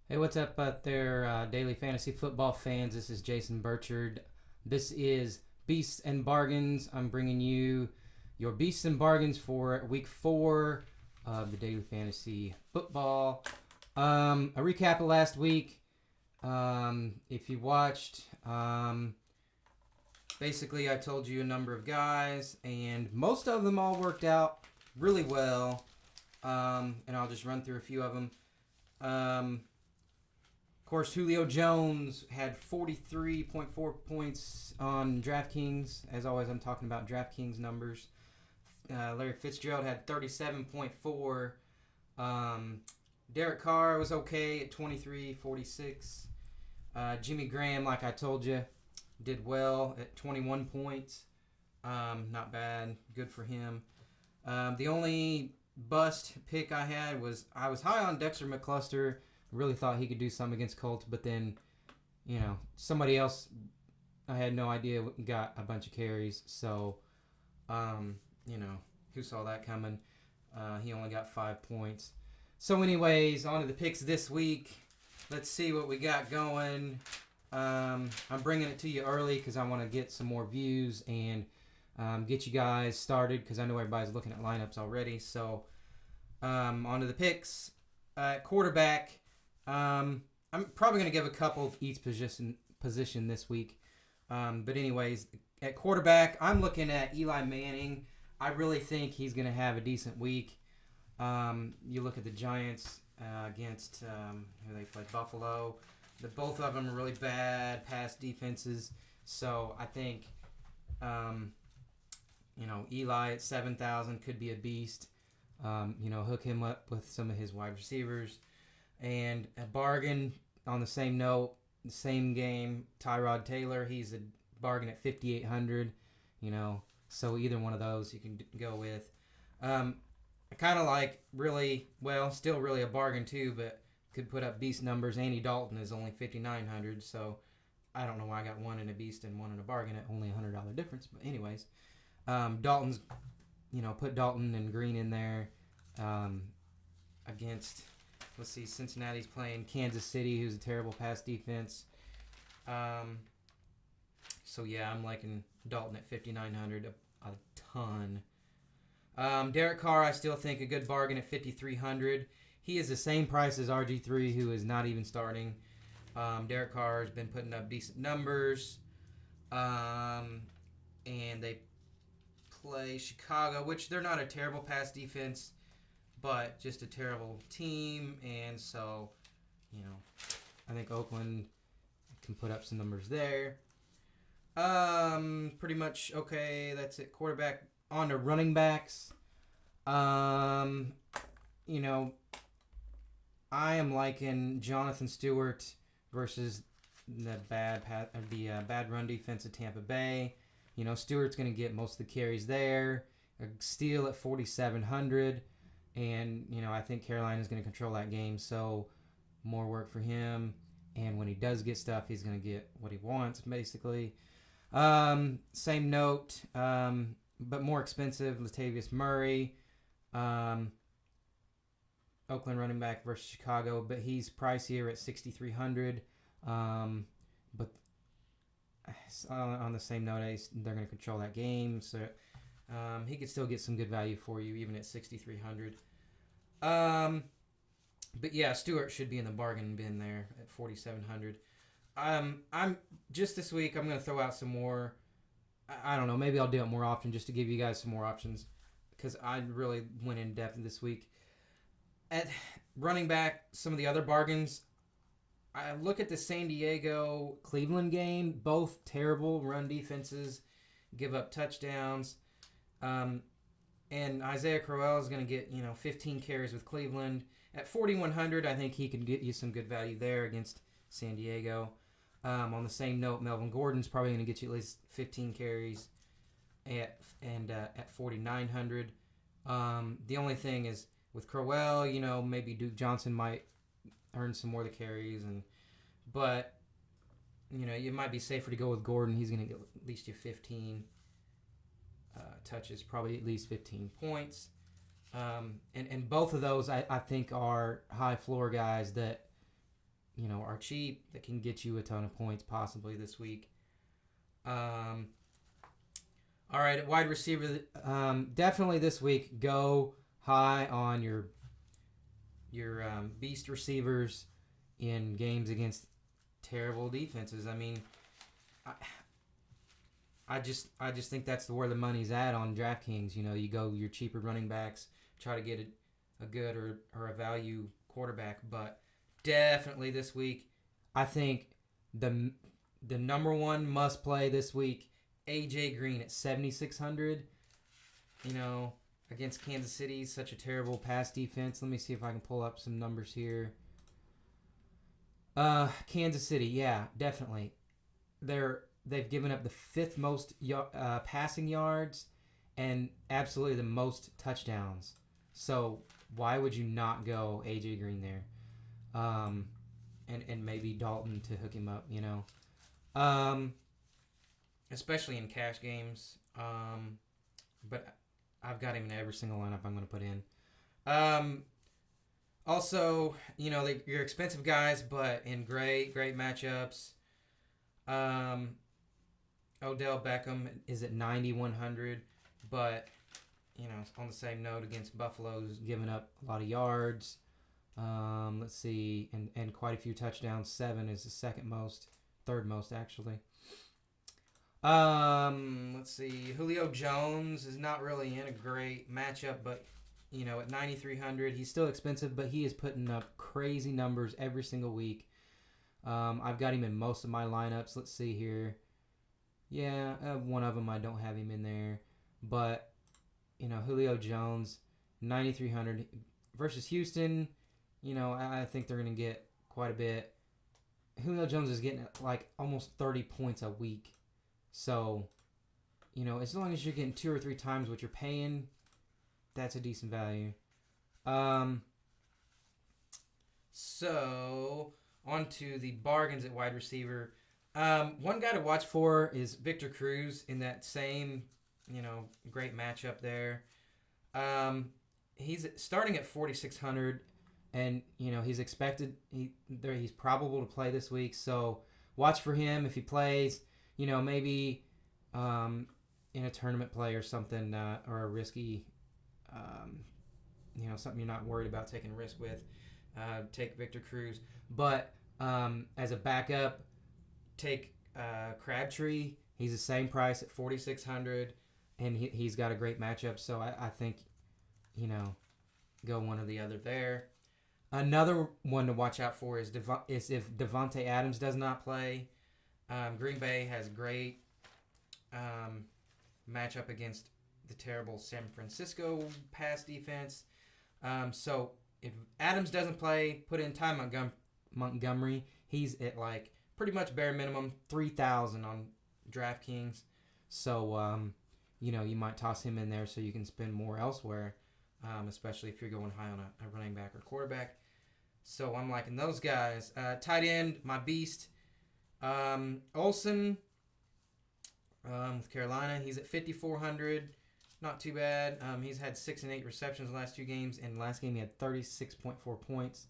Hey, what's up out there, Daily Fantasy Football fans? This is Jason Burchard. This is Beasts and Bargains. I'm bringing you your Beasts and Bargains for week 4 of the Daily Fantasy Football. A recap of last week. If you watched, basically I told you a number of guys, and most of them all worked out really well. And I'll just run through a few of them. Of course, Julio Jones had 43.4 points on Draftkings. As always, I'm talking about Draftkings numbers. Larry Fitzgerald had 37.4. Derek Carr was okay at 23.46. Jimmy Graham, like I told you, did well at 21 points. Not bad. Good for him. The only bust pick I had was I was high on Dexter McCluster. Really thought he could do something against Colts, but then, somebody else I had no idea got a bunch of carries. So, who saw that coming? He only got 5 points. So, anyways, on to the picks this week. Let's see what we got going. I'm bringing it to you early because I want to get some more views and get you guys started because I know everybody's looking at lineups already. So, on to the picks. Quarterback. I'm probably going to give a couple each position this week. But anyways, at quarterback, I'm looking at Eli Manning. I really think he's going to have a decent week. You look at the Giants against who they played, Buffalo. Both of them are really bad pass defenses. So I think, Eli at 7,000 could be a beast. Hook him up with some of his wide receivers. And a bargain on the same note, the same game, Tyrod Taylor, he's a bargain at 5,800, so either one of those you can go with. I kind of like still really a bargain too, but could put up beast numbers. Andy Dalton is only 5,900, so I don't know why I got one in a beast and one in a bargain at only $100 difference. But anyways, Dalton's, put Dalton and Green in there against... Let's see, Cincinnati's playing Kansas City, who's a terrible pass defense. So, yeah, I'm liking Dalton at 5,900 a ton. Derek Carr, I still think a good bargain at 5,300. He is the same price as RG3, who is not even starting. Derek Carr has been putting up decent numbers. And they play Chicago, which they're not a terrible pass defense, but just a terrible team, and so, I think Oakland can put up some numbers there. Pretty much, okay, that's it. Quarterback. On to running backs. I am liking Jonathan Stewart versus the bad run defense of Tampa Bay. Stewart's going to get most of the carries there. A steal at 4,700. And, I think Carolina's going to control that game, so more work for him. And when he does get stuff, he's going to get what he wants, basically. Same note, but more expensive, Latavius Murray. Oakland running back versus Chicago, but he's pricier at 6,300. But on the same note, they're going to control that game, so he could still get some good value for you, even at 6,300. But yeah, Stewart should be in the bargain bin there at 4,700. I'm just this week. I'm going to throw out some more. I don't know. Maybe I'll do it more often just to give you guys some more options because I really went in depth this week. At running back, some of the other bargains. I look at the San Diego Cleveland game. Both terrible run defenses, give up touchdowns. And Isaiah Crowell is going to get 15 carries with Cleveland at 4,100. I think he can get you some good value there against San Diego. On the same note, Melvin Gordon's probably going to get you at least 15 carries at 4,900. The only thing is with Crowell, maybe Duke Johnson might earn some more of the carries, but you might be safer to go with Gordon. He's going to get at least you 15 touches, probably at least 15 points. And both of those I think are high floor guys that are cheap that can get you a ton of points possibly this week. All right, at wide receiver, definitely this week go high on your beast receivers in games against terrible defenses. I mean, I just think that's where the money's at on DraftKings. You go your cheaper running backs, try to get a good or a value quarterback, but definitely this week, I think the number one must play this week, AJ Green at 7,600. Against Kansas City, such a terrible pass defense. Let me see if I can pull up some numbers here. Kansas City, yeah, definitely. They've given up the fifth most passing yards and absolutely the most touchdowns. So why would you not go AJ Green there? And maybe Dalton to hook him up, especially in cash games. But I've got him in every single lineup I'm going to put in. Also, you're expensive guys, but in great matchups. Odell Beckham is at 9,100, but on the same note against Buffalo's giving up a lot of yards. Let's see, and quite a few touchdowns. 7 is the third most actually. Let's see. Julio Jones is not really in a great matchup, but at 9,300, he's still expensive, but he is putting up crazy numbers every single week. I've got him in most of my lineups. Let's see here. Yeah, one of them I don't have him in there, but Julio Jones, 9,300 versus Houston. I think they're gonna get quite a bit. Julio Jones is getting like almost 30 points a week. So, as long as you're getting 2 or 3 times what you're paying, that's a decent value. So, on to the bargains at wide receiver. One guy to watch for is Victor Cruz in that same, great matchup there. He's starting at 4,600, and, he's expected, he's probable to play this week. So, watch for him if he plays. Maybe in a tournament play or something, or a risky, something you're not worried about taking a risk with. Take Victor Cruz. But as a backup, take Crabtree. He's the same price at 4,600, and he's got a great matchup. So I think, go one or the other there. Another one to watch out for is if Devontae Adams does not play. Green Bay has great matchup against the terrible San Francisco pass defense. So if Adams doesn't play, put in Ty Montgomery. He's at like pretty much bare minimum 3,000 on DraftKings. So you might toss him in there so you can spend more elsewhere, especially if you're going high on a running back or quarterback. So I'm liking those guys. Tight end, my beast. Olsen with Carolina, he's at 5,400. Not too bad. He's had 6 and 8 receptions the last 2 games, and last game he had 36.4 points.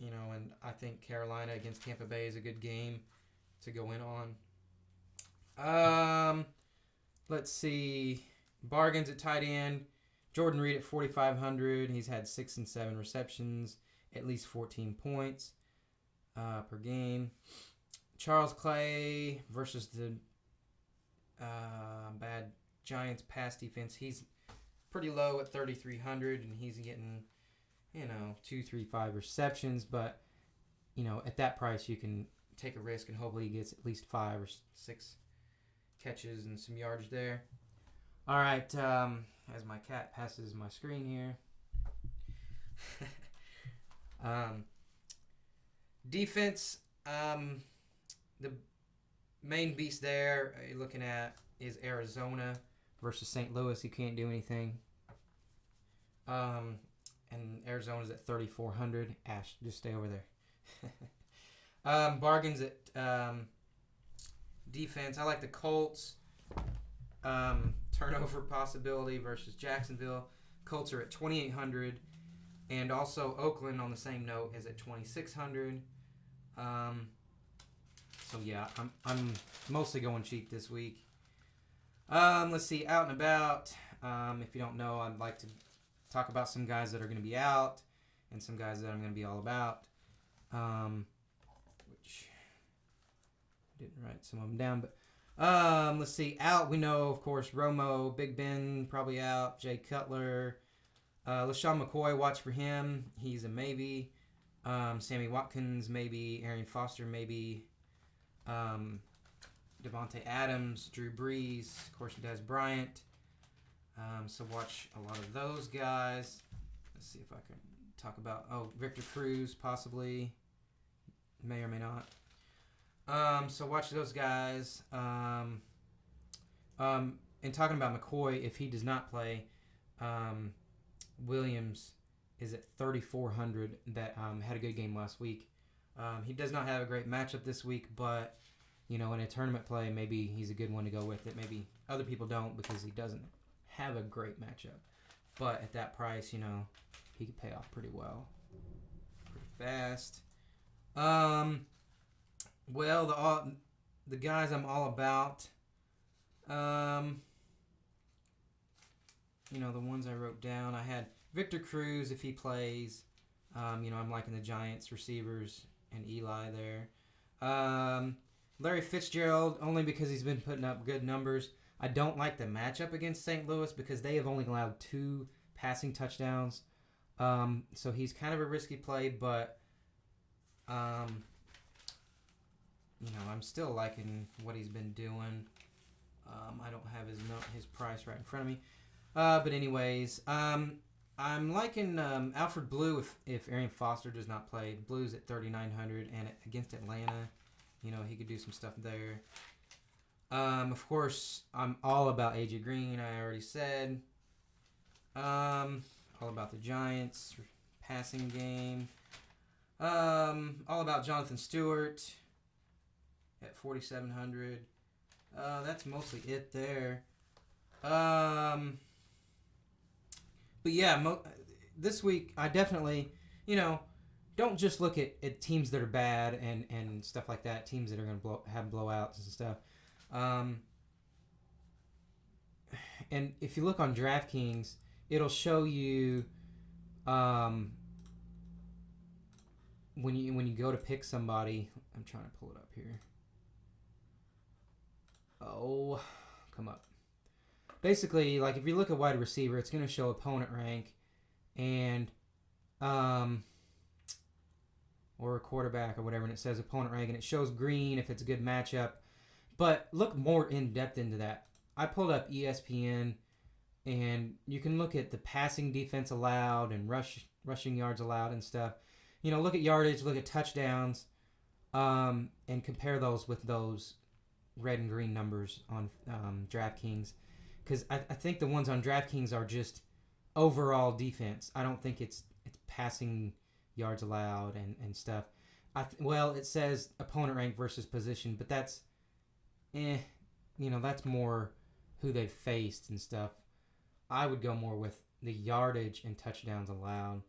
And I think Carolina against Tampa Bay is a good game to go in on. Let's see. Bargains at tight end. Jordan Reed at 4,500. He's had 6 and 7 receptions, at least 14 points per game. Charles Clay versus the bad Giants pass defense. He's pretty low at 3,300, and he's getting 2, 3, 5 receptions. But at that price, you can take a risk and hopefully he gets at least 5 or 6 catches and some yardage there. All right, as my cat passes my screen here. Defense, the main beast there you're looking at is Arizona versus St. Louis. You can't do anything. And Arizona's at 3,400. Ash, just stay over there. Bargains at defense. I like the Colts. Turnover possibility versus Jacksonville. Colts are at 2,800. And also Oakland on the same note is at 2,600. So yeah, I'm mostly going cheap this week. Let's see, out and about. If you don't know, I'd like to talk about some guys that are going to be out and some guys that I'm going to be all about. Which I didn't write some of them down, but let's see. Out, we know, of course, Romo, Big Ben probably out, Jay Cutler, LaShawn McCoy, watch for him. He's a maybe. Sammy Watkins, maybe. Arian Foster, maybe. Devontae Adams, Drew Brees, of course, Des Bryant. So watch a lot of those guys. Let's see if I can talk about, Victor Cruz, possibly. May or may not. So watch those guys. And talking about McCoy, if he does not play, Williams is at 3,400 that had a good game last week. He does not have a great matchup this week, but, in a tournament play, maybe he's a good one to go with that maybe other people don't because he doesn't have a great matchup. But at that price, he could pay off pretty well, pretty fast. Well, the guys I'm all about, the ones I wrote down, I had Victor Cruz if he plays. I'm liking the Giants receivers and Eli there. Larry Fitzgerald, only because he's been putting up good numbers. I don't like the matchup against St. Louis because they have only allowed 2 passing touchdowns. So he's kind of a risky play, but I'm still liking what he's been doing. I don't have his price right in front of me. But anyways, I'm liking Alfred Blue if Arian Foster does not play. Blue's at 3,900, and against Atlanta, he could do some stuff there. Of course, I'm all about AJ Green, I already said. All about the Giants passing game. All about Jonathan Stewart at 4,700. That's mostly it there. But yeah, this week I definitely, don't just look at teams that are bad and stuff like that. Teams that are going to have blowouts and stuff. And if you look on DraftKings, it'll show you when you go to pick somebody. I'm trying to pull it up here. Oh, come up. Basically, like if you look at wide receiver, it's going to show opponent rank and or a quarterback or whatever, and it says opponent rank, and it shows green if it's a good matchup. But look more in depth into that. I pulled up ESPN, and you can look at the passing defense allowed and rushing yards allowed and stuff. Look at yardage, look at touchdowns, and compare those with those red and green numbers on DraftKings. Because I think the ones on DraftKings are just overall defense. I don't think it's passing yards allowed and stuff. It says opponent rank versus position, but that's that's more who they've faced and stuff. I would go more with the yardage and touchdowns allowed.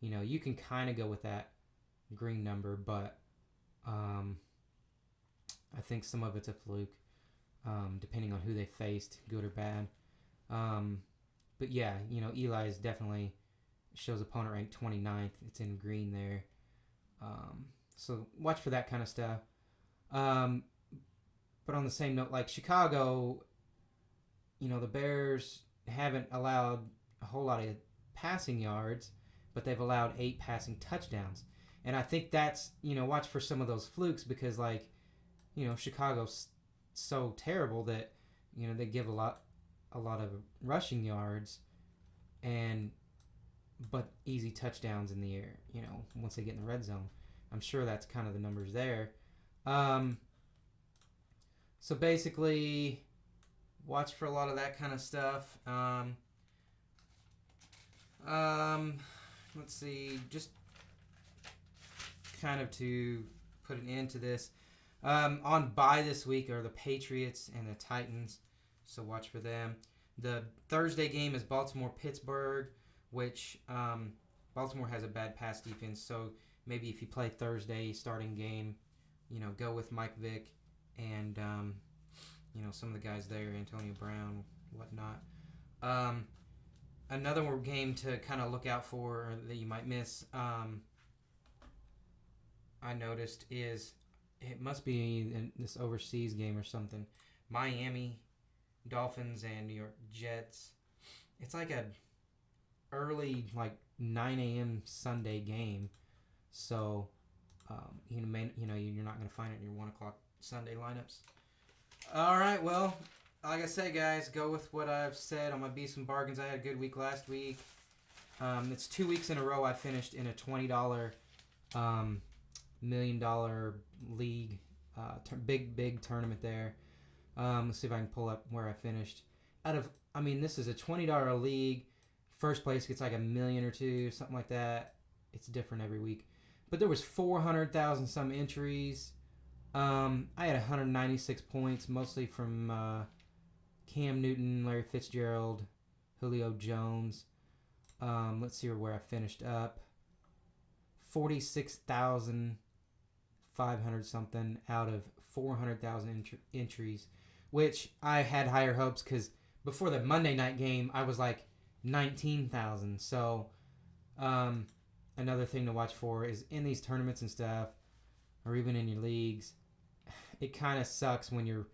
You can kind of go with that green number, but I think some of it's a fluke, depending on who they faced, good or bad. But yeah, Eli is definitely shows opponent rank 29th. It's in green there. So watch for that kind of stuff. But on the same note, like Chicago, the Bears haven't allowed a whole lot of passing yards, but they've allowed 8 passing touchdowns. And I think that's, watch for some of those flukes because, Chicago's so terrible that, they give a lot of rushing yards but easy touchdowns in the air, once they get in the red zone. I'm sure that's kind of the numbers there. So basically, watch for a lot of that kind of stuff. Let's see, just kind of to put an end to this. On bye this week are the Patriots and the Titans, so watch for them. The Thursday game is Baltimore-Pittsburgh, which Baltimore has a bad pass defense, so maybe if you play Thursday starting game, go with Mike Vick and some of the guys there, Antonio Brown, whatnot. Another game to kind of look out for that you might miss, I noticed is it must be in this overseas game or something. Miami Dolphins and New York Jets. It's like a early 9 a.m. Sunday game, so you're not going to find it in your 1 o'clock Sunday lineups. All right, well, like I say, guys, go with what I've said on my Beast and Bargains. I had a good week last week. It's 2 weeks in a row I finished in a $20 $1 million league, big tournament there. Let's see if I can pull up where I finished. This is a $20 league. First place gets like $1 million or $2 million, something like that. It's different every week. But there was 400,000 some entries. I had 196 points, mostly from Cam Newton, Larry Fitzgerald, Julio Jones. Let's see where I finished up. 46,500 something out of 400,000 entries, which I had higher hopes because before the Monday night game, I was like 19,000. So another thing to watch for is in these tournaments and stuff, or even in your leagues, it kind of sucks when you're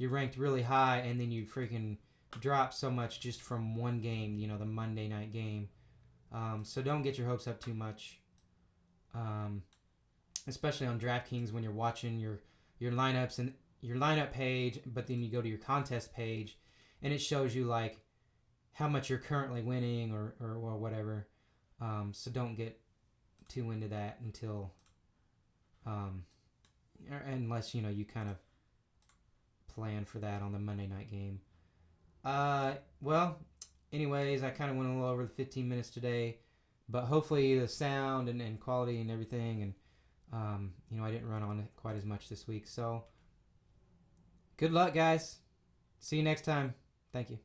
ranked really high and then you freaking drop so much just from one game, the Monday night game. So don't get your hopes up too much, especially on Draftkings when you're watching your lineups and your lineup page, but then you go to your contest page and it shows you like how much you're currently winning or whatever. So don't get too into that until unless you kind of plan for that on the Monday night game. Well, anyways, I kind of went a little over the 15 minutes today, but hopefully the sound and quality and everything, and I didn't run on it quite as much this week. So good luck, guys. See you next time. Thank you.